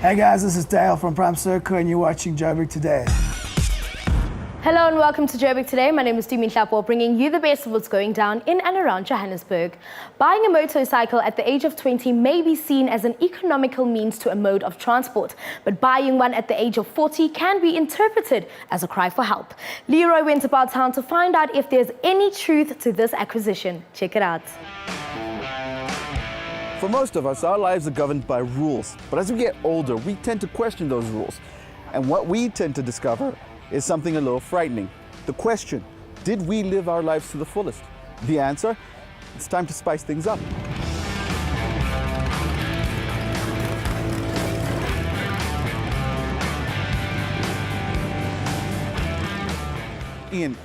Hey guys, this is Dale from Prime Circle and you're watching Joburg Today. Hello and welcome to Joburg Today. My name is Dumi Hlapo, bringing you the best of what's going down in and around Johannesburg. Buying a motorcycle at the age of 20 may be seen as an economical means to a mode of transport, but buying one at the age of 40 can be interpreted as a cry for help. Leroy went about town to find out if there's any truth to this acquisition. Check it out. For most of us, our lives are governed by rules. But as we get older, we tend to question those rules. And what we tend to discover is something a little frightening. The question, did we live our lives to the fullest? The answer, it's time to spice things up. Ian,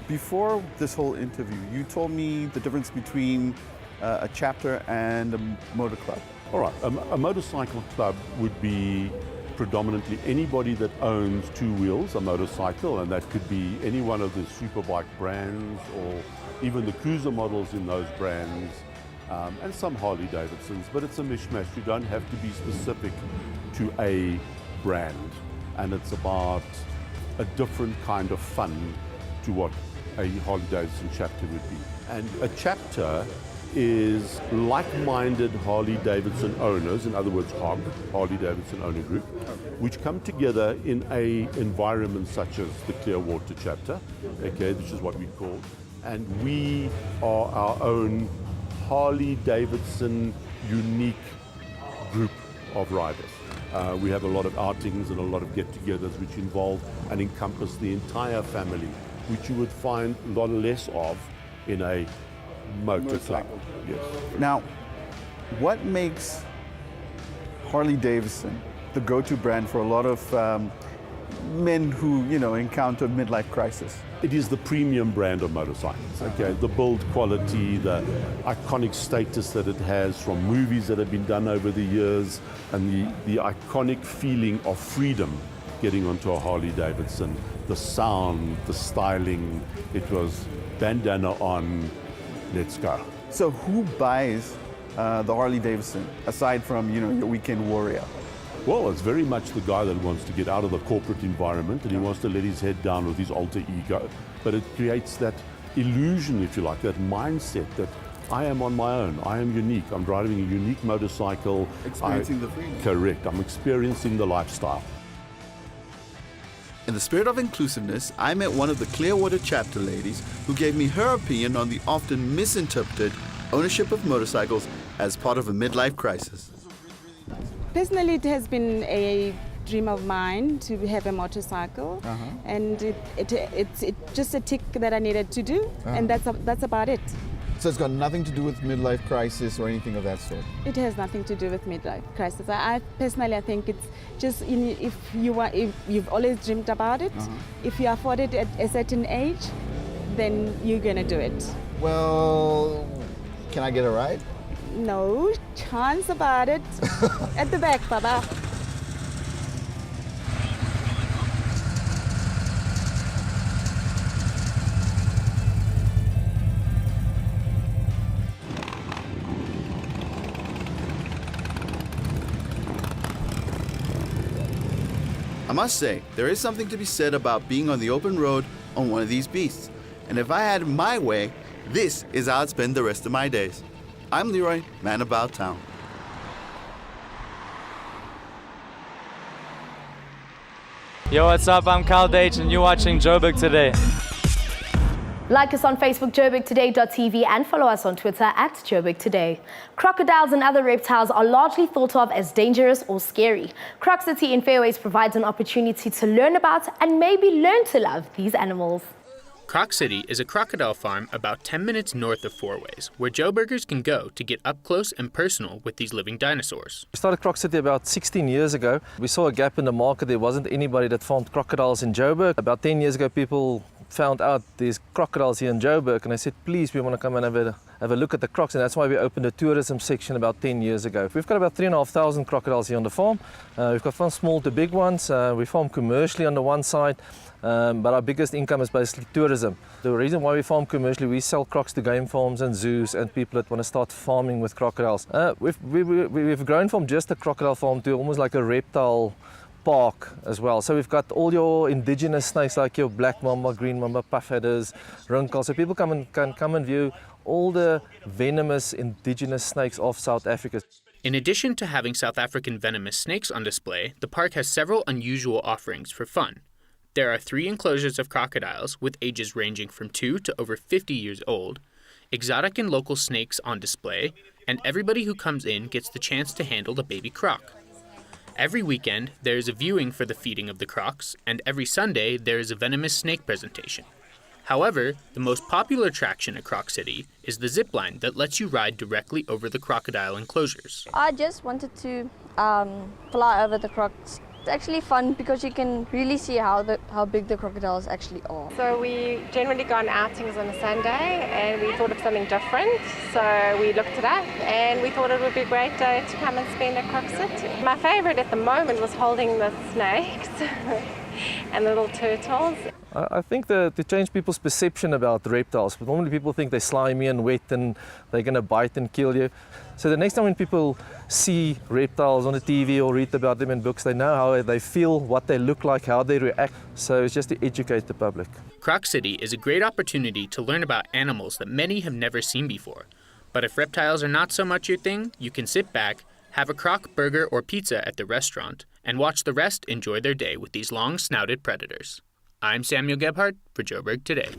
before this whole interview, you told me the difference between a chapter and a motor club. All right, a motorcycle club would be predominantly anybody that owns two wheels, a motorcycle, and that could be any one of the superbike brands or even the cruiser models in those brands, and some Harley Davidsons, but it's a mishmash. You don't have to be specific to a brand, and it's about a different kind of fun to what a Harley Davidson chapter would be. And a chapter is like-minded Harley Davidson owners, in other words, HOG, Harley Davidson Owner Group, which come together in a environment such as the Clearwater chapter, okay, which is what we call, and we are our own Harley Davidson unique group of riders. We have a lot of outings and a lot of get-togethers which involve and encompass the entire family, which you would find a lot less of in a motor club. Yes. Now, what makes Harley Davidson the go-to brand for a lot of men who, encounter midlife crisis? It is the premium brand of motorcycles, okay? The build quality, the iconic status that it has from movies that have been done over the years, and the iconic feeling of freedom getting onto a Harley Davidson. The sound, the styling, it was bandana on, let's go. So who buys the Harley Davidson, aside from, your weekend warrior? Well, it's very much the guy that wants to get out of the corporate environment and he wants to let his head down with his alter ego. But it creates that illusion, if you like, that mindset that I am on my own, I am unique, I'm driving a unique motorcycle. Experiencing the freedom. Correct, I'm experiencing the lifestyle. In the spirit of inclusiveness, I met one of the Clearwater chapter ladies who gave me her opinion on the often misinterpreted ownership of motorcycles as part of a midlife crisis. Personally, it has been a dream of mine to have a motorcycle, and it's just a tick that I needed to do, and that's about it. So it's got nothing to do with midlife crisis or anything of that sort? It has nothing to do with midlife crisis. I personally, I think it's just if you've always dreamed about it, if you afford it at a certain age, then you're gonna do it. Well, can I get a ride? No chance about it. At the back, Baba. I must say, there is something to be said about being on the open road on one of these beasts. And if I had my way, this is how I'd spend the rest of my days. I'm Leroy, man about town. Yo, what's up? I'm Kyle Dage and you're watching Joburg Today. Like us on Facebook, joburgtoday.tv, and follow us on Twitter at Joburg Today. Crocodiles and other reptiles are largely thought of as dangerous or scary. Croc City in Fairways provides an opportunity to learn about and maybe learn to love these animals. Croc City is a crocodile farm about 10 minutes north of Fairways, where Joburgers can go to get up close and personal with these living dinosaurs. We started Croc City about 16 years ago. We saw a gap in the market. There wasn't anybody that farmed crocodiles in Joburg. About 10 years ago, people found out there's crocodiles here in Joburg, and they said, please, we want to come and have have a look at the crocs, and that's why we opened a tourism section about 10 years ago. We've got about 3,500 crocodiles here on the farm. We've got from small to big ones. We farm commercially on the one side, but our biggest income is basically tourism. The reason why we farm commercially, we sell crocs to game farms and zoos and people that want to start farming with crocodiles. We've grown from just a crocodile farm to almost like a reptile park as well. So we've got all your indigenous snakes like your black mamba, green mamba, puff adders, runkles. So people can come and view all the venomous indigenous snakes of South Africa. In addition to having South African venomous snakes on display, the park has several unusual offerings for fun. There are 3 enclosures of crocodiles with ages ranging from 2 to over 50 years old, exotic and local snakes on display, and everybody who comes in gets the chance to handle the baby croc. Every weekend, there is a viewing for the feeding of the crocs, and every Sunday, there is a venomous snake presentation. However, the most popular attraction at Croc City is the zip line that lets you ride directly over the crocodile enclosures. I just wanted to fly over the crocs. It's actually fun because you can really see how big the crocodiles actually are. So we generally go on outings on a Sunday and we thought of something different. So we looked it up and we thought it would be a great day to come and spend at Croc City. My favorite at the moment was holding the snakes and the little turtles. I think to change people's perception about reptiles. Normally people think they're slimy and wet and they're going to bite and kill you. So the next time when people see reptiles on the TV or read about them in books, they know how they feel, what they look like, how they react. So it's just to educate the public. Croc City is a great opportunity to learn about animals that many have never seen before. But if reptiles are not so much your thing, you can sit back, have a croc burger or pizza at the restaurant, and watch the rest enjoy their day with these long-snouted predators. I'm Samuel Gebhardt for Joburg Today.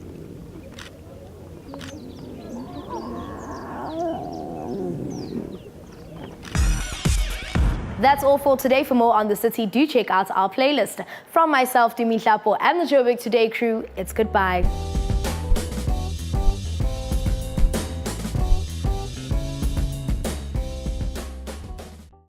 That's all for today. For more on the city, do check out our playlist. From myself, Dumi Hlapo, and the Joburg Today crew, it's goodbye.